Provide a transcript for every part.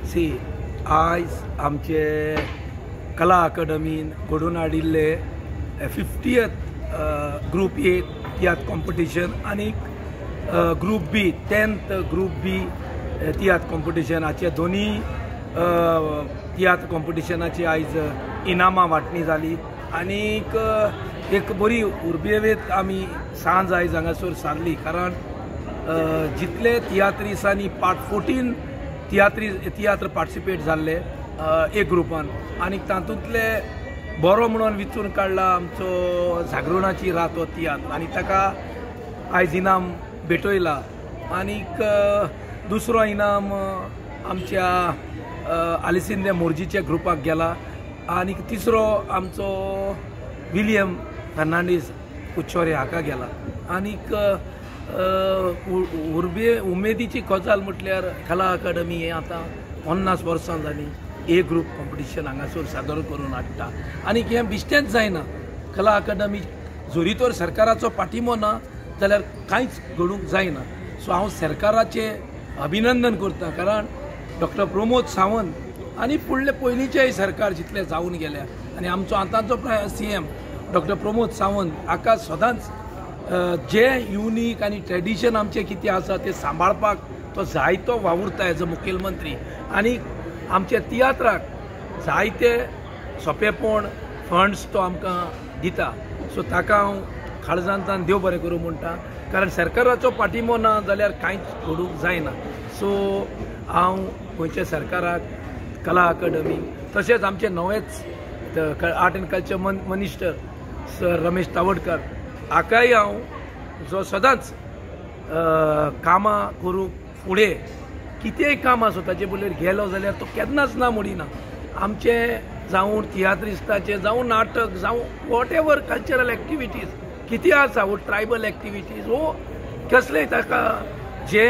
C आज आमचे कला अकादमीन घडून हाडिल्ले 50th group A tiatr competition आणि ग्रुप बी 10th ग्रुप बी तियात्र कॉम्पिटिशन हाचे दोन्ही तियात्र कॉम्पिटिशनाची आयज इनामां वांटणी जाली आनीक एक बरी उर्बेवेत आमी सांज आयज हांगासर सारली कारण जितले तियात्रिसांनी 14 तियात्र पार्टिसिपेट जाल्ले एक ग्रुपान आनी तातूंतले बरो म्हणून विचून काडला आमचो जागृणाची रात हो तियात्र आनी ताका आयज इनाम भेटयला आनीक दुसरो इनाम आमच्या आलिसिंदे मोर्जीच्या ग्रुपाक गेला आनीक तिसरो आमचो विलियम फर्नांडीस कुच्चोरे हाका गेला आनीक उमेदीची गजाल म्हटल्यार कला अकादमी हे आतां 50 वर्सां जाली ए ग्रुप कॉम्पिटिशन हांगासर सादर करून हाडटा आनीक हें बिश्टेंच जायना कला अकादमी जोरी तर सरकाराचो पाठिंबो ना जाल्यार कांयच घडूंक जायना सो हांव सरकाराचें अभिनंदन करता कारण डॉक्टर प्रमोद सावंत आनी फुडले पयलींचेय सरकार जितले जावन गेल्या आनी आमचो आतांचो CM डॉक्टर प्रमोद सावंत हाका सदांच जे युनीक आनी ट्रेडिशन आमचें कितें आसा तें सांबाळपाक तो जायतो वावुरता एज अ मुखेलमंत्री आनी आमच्या तियात्राक जायते सोंपेपण फंड्स तो आमकां दिता सो ताका हांव काळजांतल्यान देव बरें करूं म्हणटा कारण सरकाराचो पाठिंबो ना जाल्यार कांयच घडूंक जायना सो हांव गोंयच्या सरकाराक कला अकादमी तशेंच आमचे नवेच art and culture minister sir Ramesh Tawadkar हाकाय हांव जो सदांच कामां करूंक फुडें कितेंय काम आसूं ताचे बरोबर गेलो जाल्यार तो केन्नाच ना म्हणिना आमचे जावं तियात्रिस्ताचे जावं नाटक जावं वॉट एवर कल्चरल एक्टिविटीज कितें आसा वो ट्रायबल एक्टिविटीज वो कसलेय ताका जे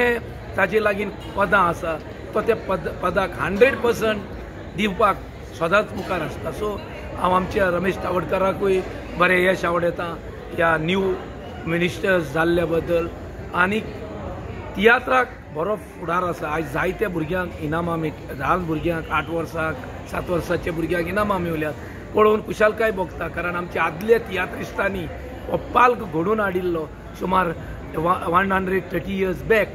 ताचे लागीं पदां आसा तो त्या पदाक 100% दिवपाक सदांच मुखार आसता सो हांव आमच्या रमेश तावडकराकूय बरें यश आवडटा ह्या न्यू मिनिस्टर्स जाल्ल्या बद्दल आनी तियात्राक बरो फुडार आसा आयज जायते भुरग्यांक इनामां ल्हान भुरग्यांक 8 वर्सांक 7 वर्सांच्या भुरग्यांक इनामां मेवल्यात पळोवन खुशालकाय भोगता कारण आमच्या आदल्या तियात्रिस्तांनी हो पाल्क घडोवन हाडिल्लो सुमार 130 years बॅक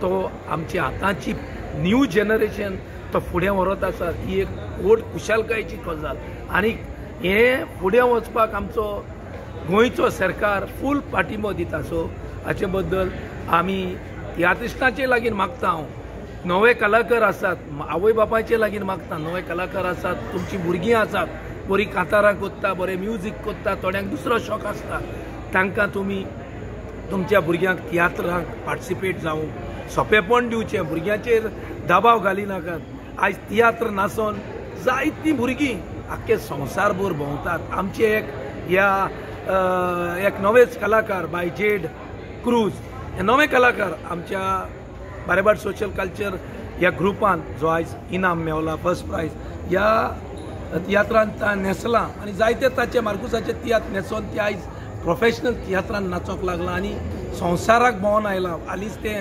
तो आमच्या आतांची न्यू जनरेशन तो फुडें व्हरत आसा ही एक व्हड खुशालकायेची गजाल आनी हे फुडें वचपाक आमचो गोंयचो सरकार फूल पाठिंबो दिता सो हाचे बद्दल आमी तियात्रिस्तांचे लागीं मागता हांव नवे कलाकार आसात आवय बापायचे लागीं मागता नवे कलाकार आसात तुमची भुरगीं आसात बरी कांतारां कोत्ता बरें म्युजीक कोत्ता थोड्यांक दुसरो शॉक आसता तांकां तुमी तुमच्या भुरग्यांक तियात्रांक पार्टिसिपेट जावंक सोंपेपण दिवचें भुरग्यांचेर दबाव घालिनाकात आयज तियात्र नाचोन जायतीं भुरगीं आख्खे संवसारभर भोंवतात आमचे एक नवेच कलाकार बाय जेड क्रूज हे नवे कलाकार आमच्या बारेबाट सोशल कल्चर ह्या ग्रुपान जो आयज इनाम मेवला फर्स्ट प्रायज ह्या तियात्रांत नेसला आनी जायते ताचे मार्कुसाचे तियात्र नेसोन ते आयज प्रोफेशनल तियात्रांत नाचोंक लागला आनी संवसाराक भोंवन आयला हालींच ते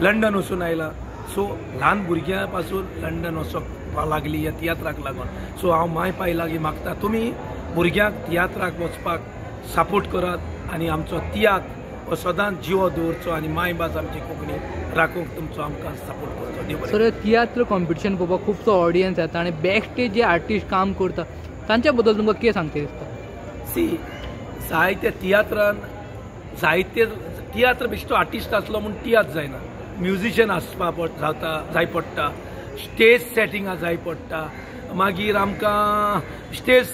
लंडन वचून आयला सो ल्हान भुरग्यां पासून लंडन वचोंक लागली ह्या तियात्राक लागून सो हांव माय पाय लागीं मागता तुमी भुरग्यांक तियात्राक वचपाक सपोर्ट करात आनी आमचो तियात्र हो सदांच जिवो दवरचो आनी मायभास आमची कोंकणी राखूंक तुमचो आमकां सपोर्ट करचो सर तियात्र कॉम्पिटिशन पळोवपाक खूबसो ऑडियन्स येता आनी बॅक स्टेज जे आर्टिस्ट काम करता तांच्या बद्दल तुमकां कितें सांगता दिसता सी जायते तियात्रान जायते तियात्र बेश्टो आर्टिस्ट आसलो म्हूण तियात्र जायना म्युजिशियन आसपाक जाय पडटा स्टेज सेटिंगां जाय पडटा मागीर आमकां स्टेज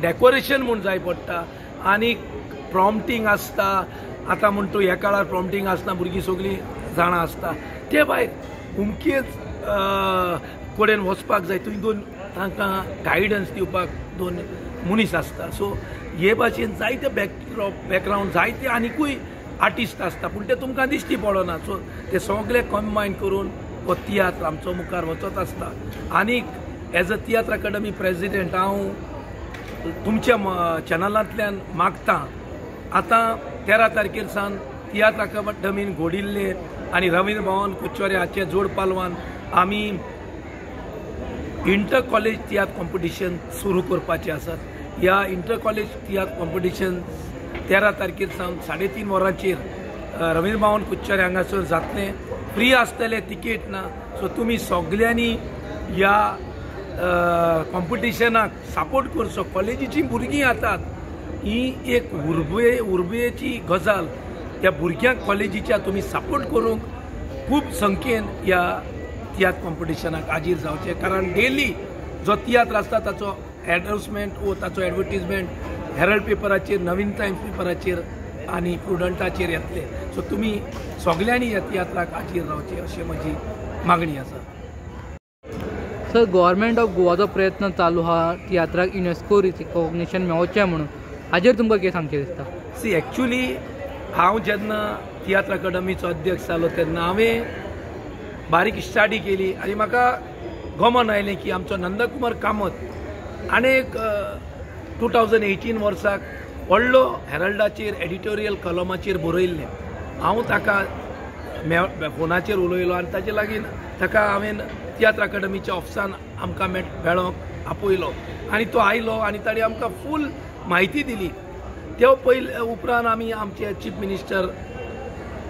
डेकोरेशन म्हूण जाय पडटा आनी प्रॉम्प्टींग आसता आतां म्हूण तूं ह्या काळार प्रॉम्प्टींग आसना भुरगीं सगळीं जाणां आसता ते भायर उमकेच कडेन वचपाक जाय थंय दोन तांकां गायडन्स दिवपाक दोन मनीस आसता सो हे भाशेन जायते बॅकग्रावंड जायते आनिकूय आर्टिस्ट आसता पूण ते तुमकां दिश्टी पडना सो ते सगळे कॉम्बायन करून हो तियात्र आमचो मुखार वचत आसता आनीक एज अ तियात्र अकादमी प्रेसिडेंट हांव तुमच्या चॅनलांतल्यान मागतां आतां 13 तारखेर सावन तियात्र अकादमीन घोडिल्ले आनी रवींद्र भवन कुच्चोरे हाचे जोड पालवान आमी इंटर कॉलेज तियात्र कॉम्पिटिशन सुरू करपाचें आसात. ह्या इंटर कॉलेज तियात्र कॉम्पिटिशन 13 तारखेर सावन 3.5 वरांचेर रवींद्र भवन कुच्चर हांगासर जातलें. फ्री आसतलें, तिकेट ना. सो तुमी सगल्यांनी ह्या कॉम्पिटिशनाक सपोर्ट करचो. कॉलेजीची भुरगीं येतात, ही एक उर्बेची गजाल. त्या भुरग्यांक कॉलेजीच्या तुमी सपोर्ट करूंक खूब संख्येन ह्या तियात्र कॉम्पिटिशनाक हाजीर जावचें. कारण डेली जो तियात्र आसता ताचो एडवर्टायजमेंट वो ताचो एडवर्टिजमेंट हेरल्ड पेपराचेर, नवीन टायम्स पेपराचेर आनी प्रुडंटाचेर येतले. सो तुमी सगल्यांनी ह्या तियात्राक हाजीर रावचें अशी म्हजी मागणी आसा. सर, गव्हर्मेंट ऑफ गोवाचो प्रयत्न चालू आहा तियात्राक युनेस्को रिकॉग्निशन मेळचें म्हणून, हाजेर तुमकां कितें सांगचें दिसता? सी एक्चुली हांव जेन्ना तियात्र अकादमीचो अध्यक्ष जालो तेन्ना हांवें बारीक स्टडी केली आनी म्हाका गमन आयलें की आमचो नंदकुमार कामत आनीक 2018 वर्साक व्हडलो हेरल्डाचेर एडिटोरियल कॉलमाचेर बरयल्लें. हांव ताका फोनाचेर उलयलो आनी ताचे लागीं ताका हांवें तियात्र अकादमीच्या ऑफिसान आमकां मेळोंक आपयलो आनी तो आयलो आनी ताणें आमकां फूल म्हायती दिली. ते पयले उपरांत आमी आमचे चीफ मिनिस्टर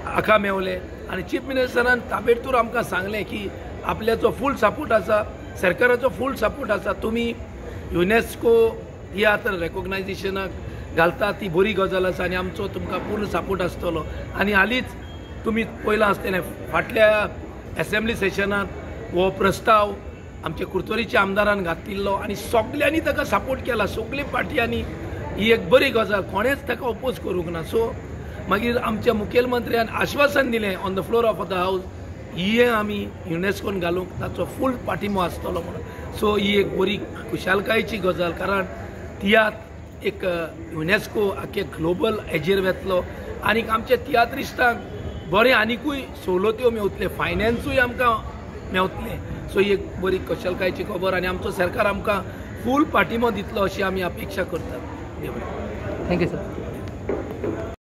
हाका मेवले आनी चीफ मिनिस्टरान ताबडतोब आमकां सांगलें की आपल्याचो फूल सपोर्ट आसा, सरकाराचो फूल सपोर्ट आसा. तुमी युनेस्को तियात्र रेकॉग्नायझेशनाक घालता ती बरी गजाल आसा आनी आमचो तुमकां पूर्ण सपोर्ट आसतलो. आनी हालींच तुमी पयलां आसतलें फाटल्या असेंब्ली सेशनात हो प्रस्ताव आमच्या कुर्तोरीच्या आमदारान घातिल्लो आनी सगल्यांनी ताका सपोर्ट केला. सगळे पार्टयांनी ही एक बरी गजाल, कोणेच ताका ओपोज करूंक ना. सो मागीर आमच्या मुखेलमंत्र्यान आश्वासन दिलें on the floor of the हावस ही आमी युनेस्कोन घालूंक ताचो फूल पाठिंबो आसतलो म्हणून. सो ही एक बरी खुशालकायेची गजाल, कारण तियात्र एक युनेस्को आख्खे ग्लोबल हेजेर वेतलो आनी आमच्या तियात्रिस्टांक बरें आनिकूय सवलत्यो मेवतले, फायनान्सूय आमकां मेवतले. सो ही एक बरी खुशालकायेची खबर आनी आमचो सरकार आमकां फूल पाठिंबो दितलो अशी आमी अपेक्षा करतात. Thank you sir.